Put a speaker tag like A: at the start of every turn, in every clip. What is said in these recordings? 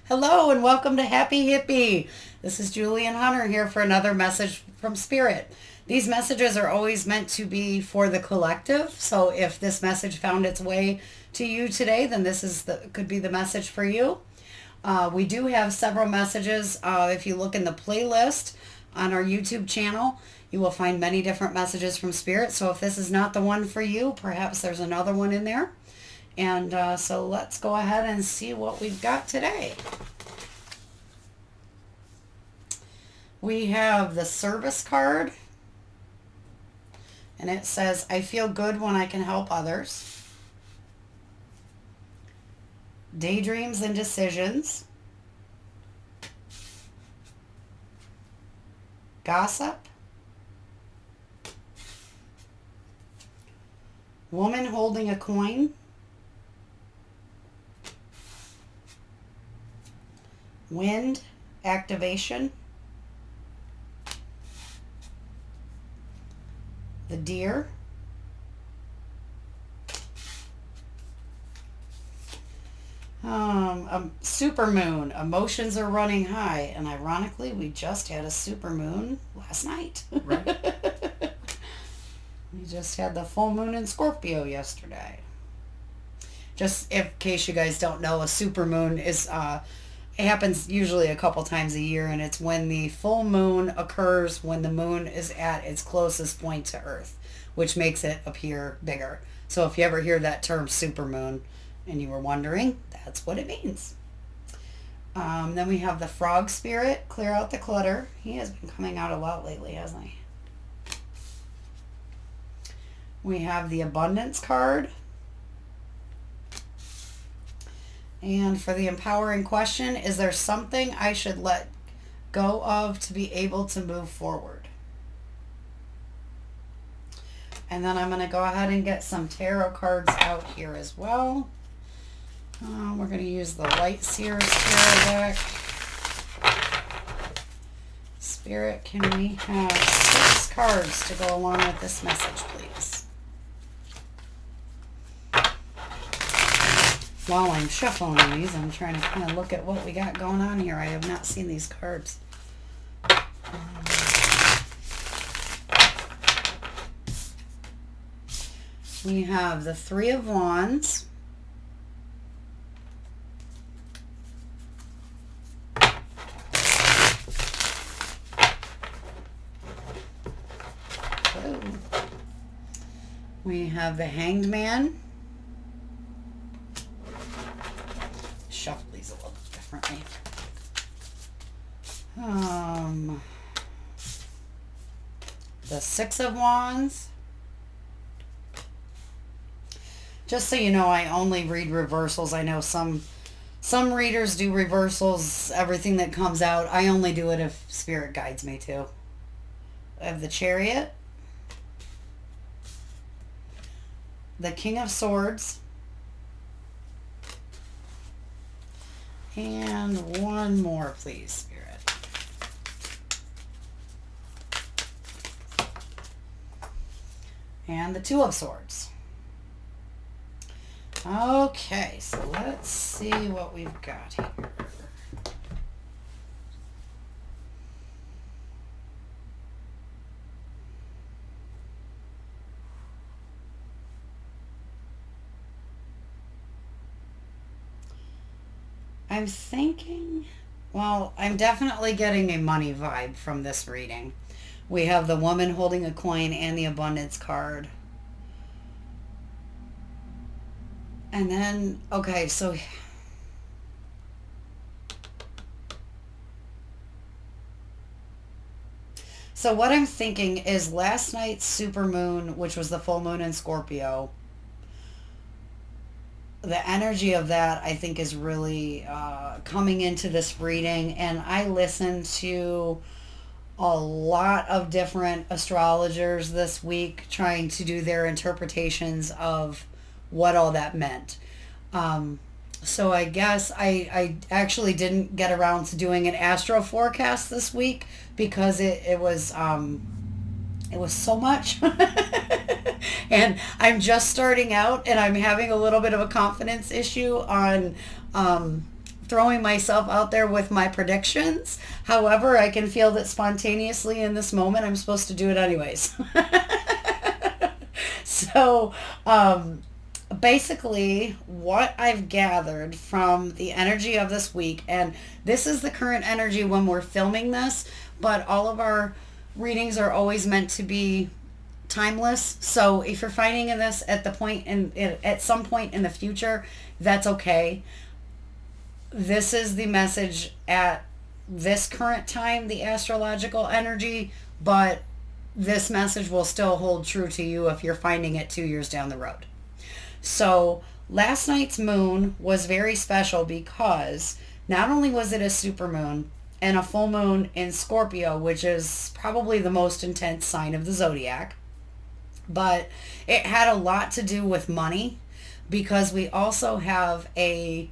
A: Hello and welcome to Happy Hippie. This is Julie and Hunter here for another message from Spirit. These messages are always meant to be for the collective. So if this message found its way to you today, then could be the message for you. We do have several messages. If you look in the playlist on our YouTube channel, you will find many different messages from Spirit. So if this is not the one for you, perhaps there's another one in there. And so let's go ahead and see what we've got today. We have the service card. And it says, I feel good when I can help others. Daydreams and decisions. Gossip. Woman holding a coin. Wind activation. The deer. Supermoon. Emotions are running high. And ironically, we just had a supermoon last night.
B: Right.
A: We just had the full moon in Scorpio yesterday. Just in case you guys don't know, a supermoon is... it happens usually a couple times a year, and it's when the full moon occurs when the moon is at its closest point to Earth, which makes it appear bigger. So if you ever hear that term supermoon and you were wondering, that's what it means. Then we have the frog spirit, clear out the clutter. He has been coming out a lot lately, hasn't he? We have the abundance card. And for the empowering question, is there something I should let go of to be able to move forward? And then I'm going to go ahead and get some tarot cards out here as well. We're going to use the Light Seers tarot deck. Spirit, can we have 6 cards to go along with this message, please? While I'm shuffling these, I'm trying to kind of look at what we got going on here. I have not seen these cards. We have the Three of Wands. Oh. We have the Hanged Man. Shuffle these a little differently. The Six of Wands. Just so you know, I only read reversals. I know some readers do reversals, everything that comes out. I only do it if Spirit guides me to. I have the Chariot. The King of Swords. And one more, please, Spirit. And the Two of Swords. Okay, so let's see what we've got here. I'm thinking, well, I'm definitely getting a money vibe from this reading. We have the woman holding a coin and the abundance card. And then, okay, so what I'm thinking is last night's supermoon, which was the full moon in Scorpio, the energy of that, I think, is really coming into this reading. And I listened to a lot of different astrologers this week trying to do their interpretations of what all that meant. So I guess I actually didn't get around to doing an astro forecast this week because it was so much. And I'm just starting out and I'm having a little bit of a confidence issue on throwing myself out there with my predictions. However, I can feel that spontaneously in this moment, I'm supposed to do it anyways. So, basically, what I've gathered from the energy of this week, and this is the current energy when we're filming this, but all of our readings are always meant to be timeless. So if you're finding this at the point at some point in the future, that's okay. This is the message at this current time, the astrological energy, but this message will still hold true to you if you're finding it 2 years down the road. So last night's moon was very special because not only was it a supermoon and a full moon in Scorpio, which is probably the most intense sign of the zodiac, but it had a lot to do with money because we also have a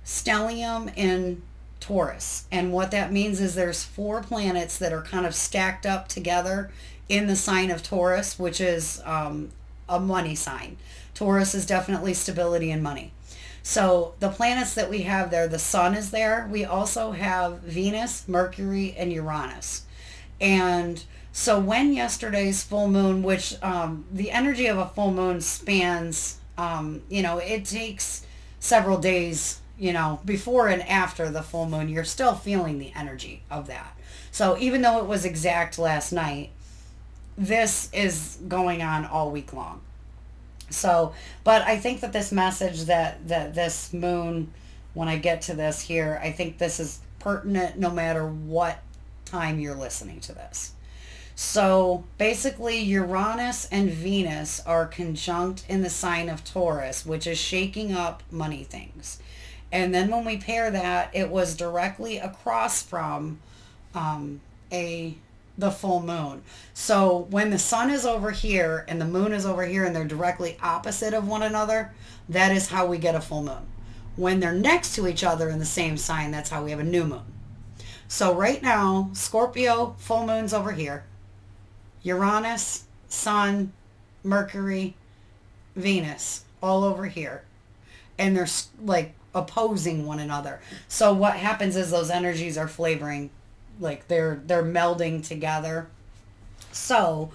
A: stellium in Taurus. And what that means is there's 4 planets that are kind of stacked up together in the sign of Taurus, which is a money sign. Taurus is definitely stability and money. So the planets that we have there, the sun is there. We also have Venus, Mercury, and Uranus. And so when yesterday's full moon, which the energy of a full moon spans, it takes several days, before and after the full moon, you're still feeling the energy of that. So even though it was exact last night, this is going on all week long. So, but I think that this message that this moon, when I get to this here, I think this is pertinent no matter what time you're listening to this. So basically Uranus and Venus are conjunct in the sign of Taurus, which is shaking up money things. And then when we pair that, it was directly across from the full moon. So when the sun is over here and the moon is over here and they're directly opposite of one another, that is how we get a full moon. When they're next to each other in the same sign, that's how we have a new moon. So right now, Scorpio, full moon's over here. Uranus, Sun, Mercury, Venus, all over here. And they're like opposing one another. So what happens is those energies are flavoring, like they're melding together. So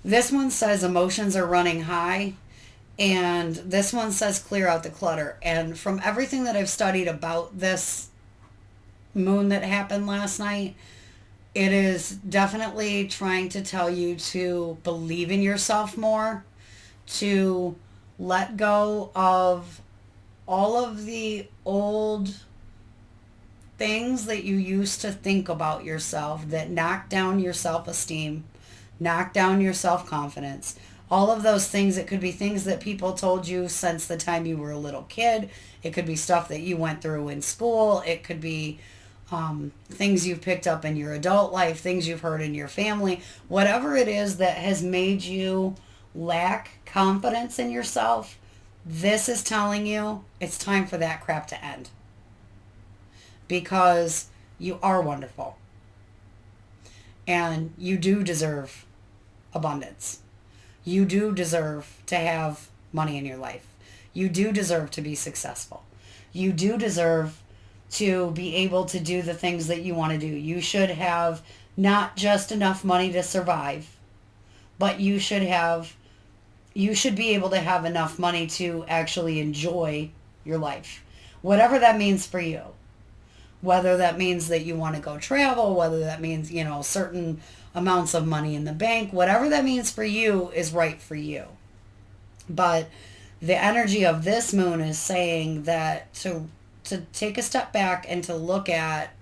A: this one says emotions are running high, and this one says clear out the clutter. And from everything that I've studied about this moon that happened last night, it is definitely trying to tell you to believe in yourself more, to let go of all of the old things that you used to think about yourself that knock down your self-esteem, knock down your self-confidence. All of those things, it could be things that people told you since the time you were a little kid. It could be stuff that you went through in school. It could be things you've picked up in your adult life, things you've heard in your family, whatever it is that has made you lack confidence in yourself. This is telling you it's time for that crap to end, because you are wonderful and you do deserve abundance. You do deserve to have money in your life. You do deserve to be successful. You do deserve to be able to do the things that you want to do. You should have not just enough money to survive, but you should be able to have enough money to actually enjoy your life. Whatever that means for you. Whether that means that you want to go travel, whether that means, certain amounts of money in the bank, whatever that means for you is right for you. But the energy of this moon is saying that to take a step back and to look at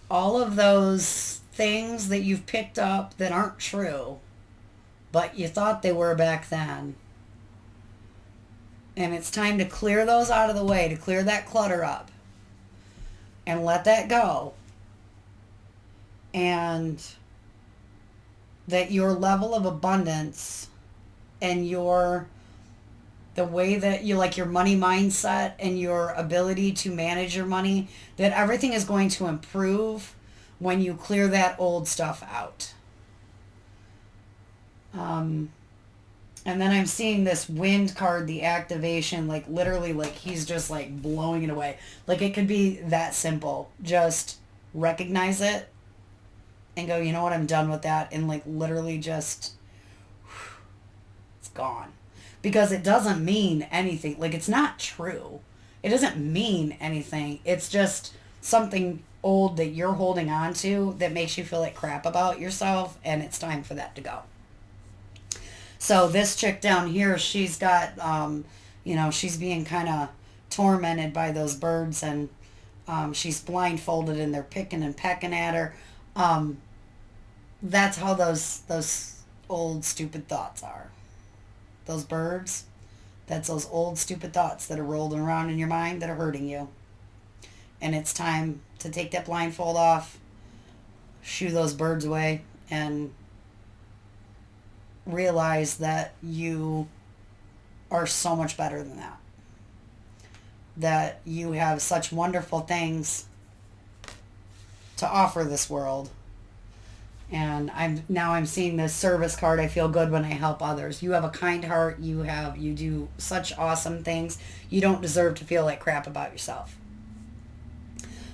A: all of those things that you've picked up that aren't true, but you thought they were back then. And it's time to clear those out of the way, to clear that clutter up and let that go. And that your level of abundance and the way that you like your money mindset and your ability to manage your money, that everything is going to improve when you clear that old stuff out. And then I'm seeing this wind card, the activation, like literally like he's just like blowing it away. Like it could be that simple. Just recognize it and go, you know what, I'm done with that. And like literally just, it's gone. Because it doesn't mean anything. Like it's not true. It doesn't mean anything. It's just something old that you're holding on to that makes you feel like crap about yourself. And it's time for that to go. So this chick down here, she's got, she's being kind of tormented by those birds, and she's blindfolded, and they're picking and pecking at her. That's how those old stupid thoughts are. Those birds, that's those old stupid thoughts that are rolling around in your mind that are hurting you. And it's time to take that blindfold off, shoo those birds away, and realize that you are so much better than that. That you have such wonderful things to offer this world. And I'm seeing this service card. I feel good when I help others. You have a kind heart. You do such awesome things. You don't deserve to feel like crap about yourself.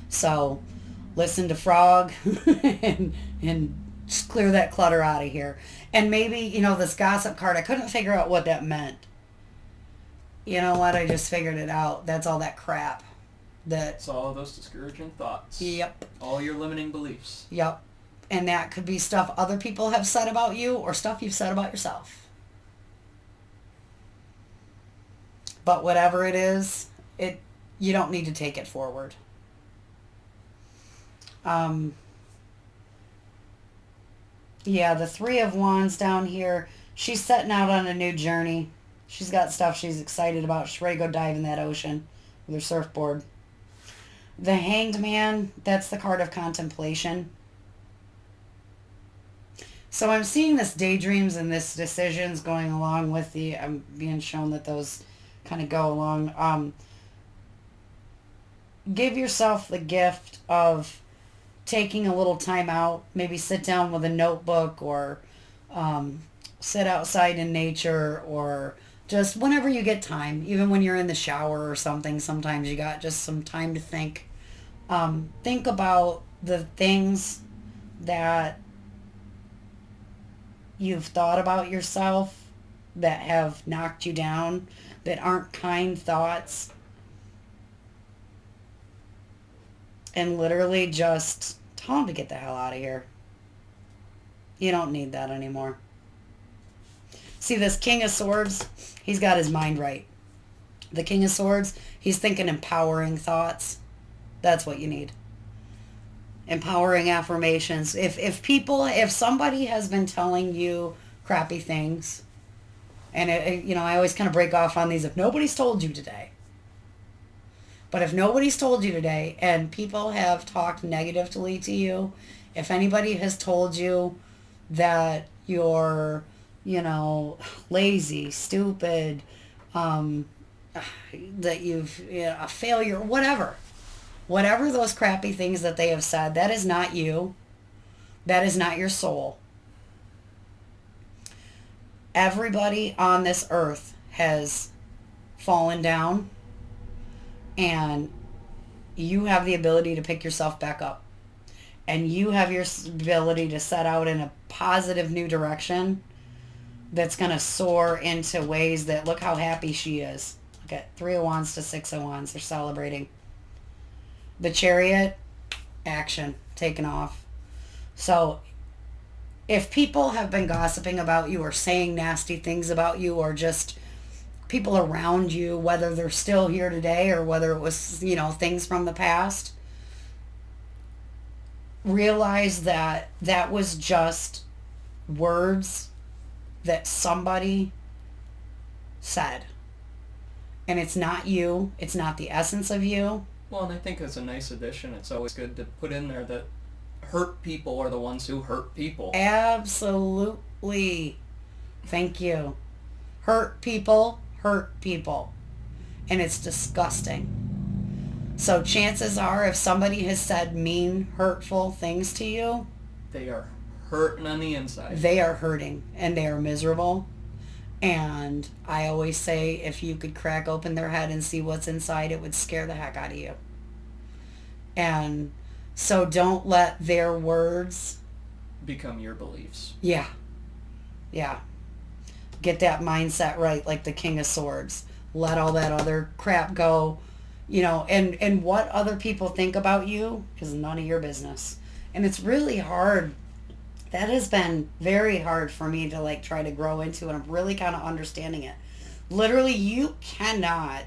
A: So listen to Frog and just clear that clutter out of here. And maybe, this gossip card, I couldn't figure out what that meant. You know what? I just figured it out. That's all that crap.
B: It's all of those discouraging thoughts.
A: Yep.
B: All your limiting beliefs.
A: Yep. And that could be stuff other people have said about you or stuff you've said about yourself. But whatever it is, you don't need to take it forward. Yeah, the Three of Wands down here, she's setting out on a new journey. She's got stuff she's excited about. She's ready to go dive in that ocean with her surfboard. The Hanged Man, that's the card of contemplation. So I'm seeing this daydreams and this decisions going along with I'm being shown that those kind of go along. Give yourself the gift of taking a little time out. Maybe sit down with a notebook or sit outside in nature, or just whenever you get time, even when you're in the shower or something. Sometimes you got just some time to think. Think about the things that you've thought about yourself that have knocked you down, that aren't kind thoughts. And literally just tell them to get the hell out of here. You don't need that anymore. See, this King of Swords, he's got his mind right. The King of Swords, he's thinking empowering thoughts. That's what you need. Empowering affirmations. If somebody has been telling you crappy things, and I always kind of break off on these, if nobody's told you today. But if nobody's told you today, and people have talked negatively to you, if anybody has told you that you're, lazy, stupid, that you've, a failure, whatever those crappy things that they have said, that is not you. That is not your soul. Everybody on this earth has fallen down, and you have the ability to pick yourself back up. And you have your ability to set out in a positive new direction that's going to soar into ways that, look how happy she is. Look at 3 of Wands to 6 of Wands. They're celebrating. The Chariot, action, taken off. So if people have been gossiping about you or saying nasty things about you, or just people around you, whether they're still here today or whether it was, things from the past, realize that that was just words that somebody said. And it's not you. It's not the essence of you.
B: Well, and I think as a nice addition, it's always good to put in there that hurt people are the ones who hurt people.
A: Absolutely. Thank you. Hurt people. And it's disgusting. So chances are, if somebody has said mean, hurtful things to you,
B: they are hurting on the inside.
A: They are hurting, and they are miserable. And I always say if you could crack open their head and see what's inside, it would scare the heck out of you. And so don't let their words
B: become your beliefs.
A: Yeah. Yeah. Get that mindset right, like the King of Swords. Let all that other crap go. And what other people think about you is none of your business. And it's really hard. That has been very hard for me to like try to grow into, and I'm really kind of understanding it. Literally, you cannot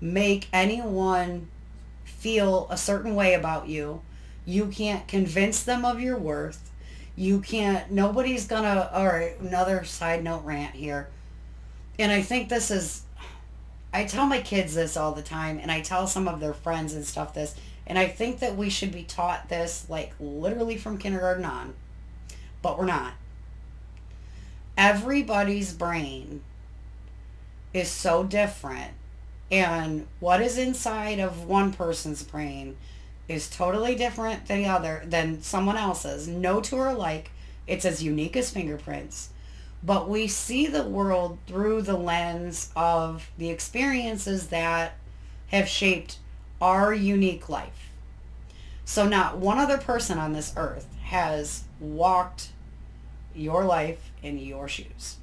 A: make anyone feel a certain way about you. You can't convince them of your worth. You can't, nobody's gonna, all right, another side note rant here. And I think this is, I tell my kids this all the time, and I tell some of their friends and stuff this, and I think that we should be taught this like literally from kindergarten on, but we're not. Everybody's brain is so different, and what is inside of one person's brain is totally different than someone else's. No two are alike. It's as unique as fingerprints. But we see the world through the lens of the experiences that have shaped our unique life. So not one other person on this earth has walked your life in your shoes.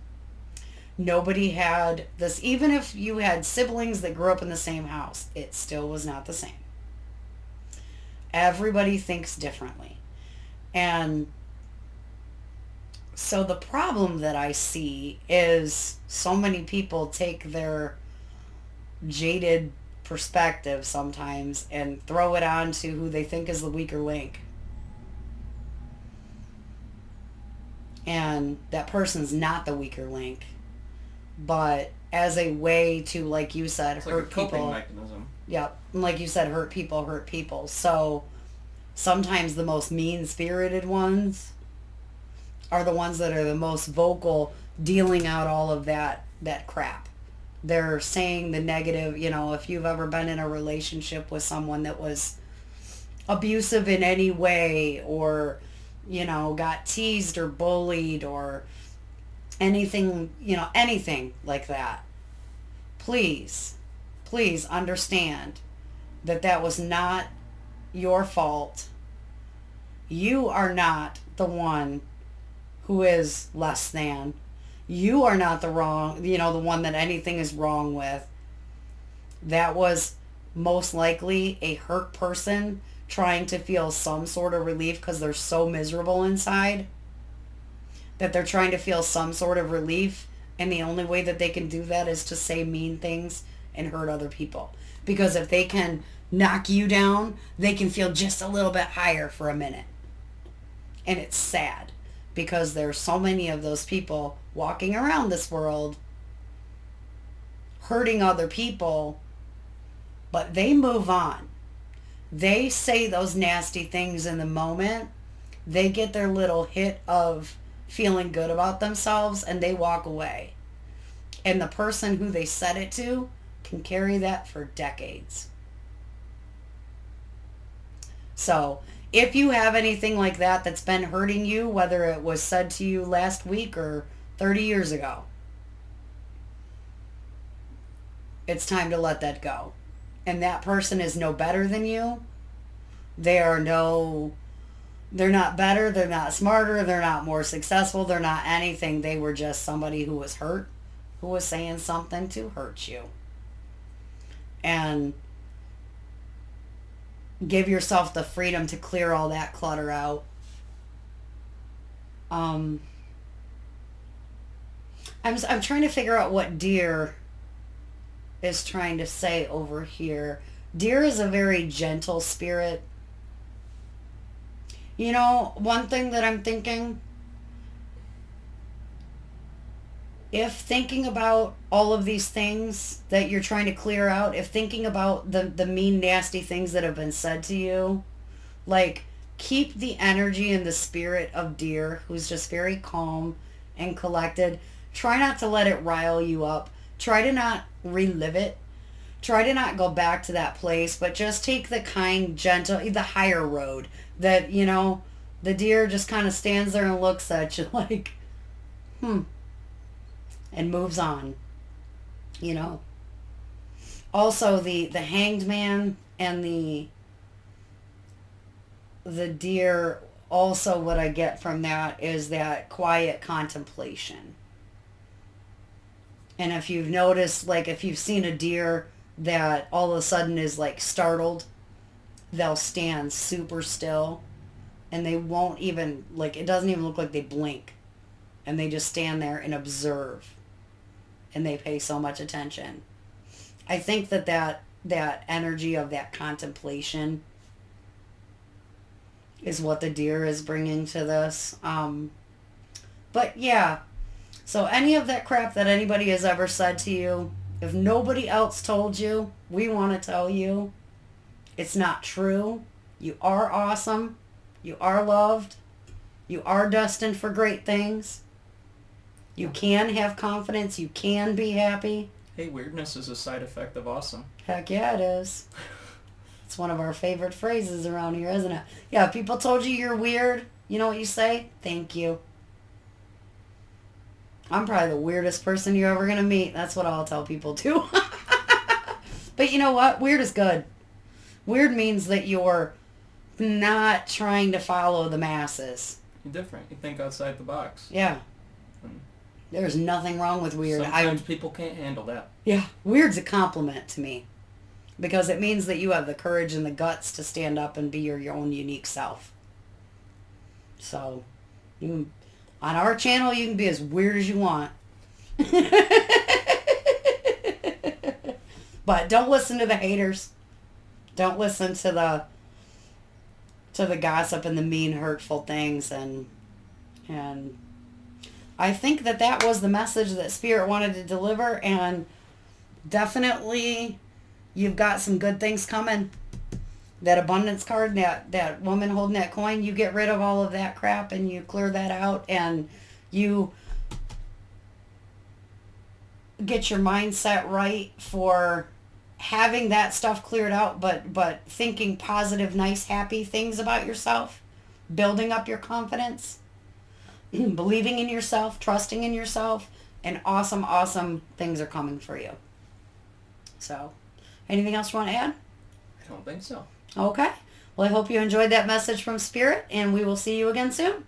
A: Nobody had this, even if you had siblings that grew up in the same house, it still was not the same. Everybody thinks differently. And so the problem that I see is so many people take their jaded perspective sometimes and throw it on to who they think is the weaker link. And that person's not the weaker link, but as a way to, like you said,
B: it's
A: hurt
B: like a coping
A: people.
B: mechanism.
A: Yep. Like you said, hurt people. So sometimes the most mean-spirited ones are the ones that are the most vocal, dealing out all of that crap. They're saying the negative, if you've ever been in a relationship with someone that was abusive in any way, or, got teased or bullied or anything, anything like that. Please understand that was not your fault. You are not the one who is less than. You are not the one that anything is wrong with. That was most likely a hurt person trying to feel some sort of relief because they're so miserable inside that they're trying to feel some sort of relief, and the only way that they can do that is to say mean things and hurt other people. Because if they can knock you down, they can feel just a little bit higher for a minute. And it's sad because there's so many of those people walking around this world hurting other people, but they move on. They say those nasty things in the moment. They get their little hit of feeling good about themselves and they walk away. And the person who they said it to can carry that for decades. So if you have anything like that that's been hurting you, whether it was said to you last week or 30 years ago, it's time to let that go. And that person is no better than you. They're not better, they're not smarter, they're not more successful, they're not anything. They were just somebody who was hurt, who was saying something to hurt you. And give yourself the freedom to clear all that clutter out. I'm trying to figure out what Deer is trying to say over here. Deer is a very gentle spirit. One thing that I'm thinking, if thinking about all of these things that you're trying to clear out, if thinking about the mean, nasty things that have been said to you, like, keep the energy and the spirit of Deer, who's just very calm and collected. Try not to let it rile you up. Try to not relive it. Try to not go back to that place, but just take the kind, gentle, the higher road that, the Deer just kind of stands there and looks at you like, and moves on. You know. Also, the hanged man and the deer, also what I get from that is that quiet contemplation. And if you've noticed, like if you've seen a deer that all of a sudden is like startled, they'll stand super still and they won't even, like it doesn't even look like they blink. And they just stand there and observe. And they pay so much attention. I think that energy of that contemplation is what the deer is bringing to this. But yeah, so any of that crap that anybody has ever said to you, if nobody else told you, we want to tell you it's not true. You are awesome. You are loved. You are destined for great things. You can have confidence. You can be happy.
B: Hey, weirdness is a side effect of awesome.
A: Heck yeah, it is. It's one of our favorite phrases around here, isn't it? Yeah, if people told you you're weird, you know what you say? Thank you. I'm probably the weirdest person you're ever going to meet. That's what I'll tell people too. But you know what? Weird is good. Weird means that you're not trying to follow the masses.
B: You're different. You think outside the box.
A: Yeah.
B: And
A: there's nothing wrong with weird.
B: sometimes people can't handle that.
A: Yeah. Weird's a compliment to me. Because it means that you have the courage and the guts to stand up and be your own unique self. So, on our channel, you can be as weird as you want. But don't listen to the haters. Don't listen to the gossip and the mean, hurtful things. And I think that was the message that Spirit wanted to deliver. And definitely, you've got some good things coming. That abundance card, that woman holding that coin, you get rid of all of that crap and you clear that out and you get your mindset right for having that stuff cleared out, but thinking positive, nice, happy things about yourself, building up your confidence, believing in yourself, trusting in yourself, and awesome, awesome things are coming for you. So, anything else you want to add?
B: I don't think so.
A: Okay. Well, I hope you enjoyed that message from Spirit, and we will see you again soon.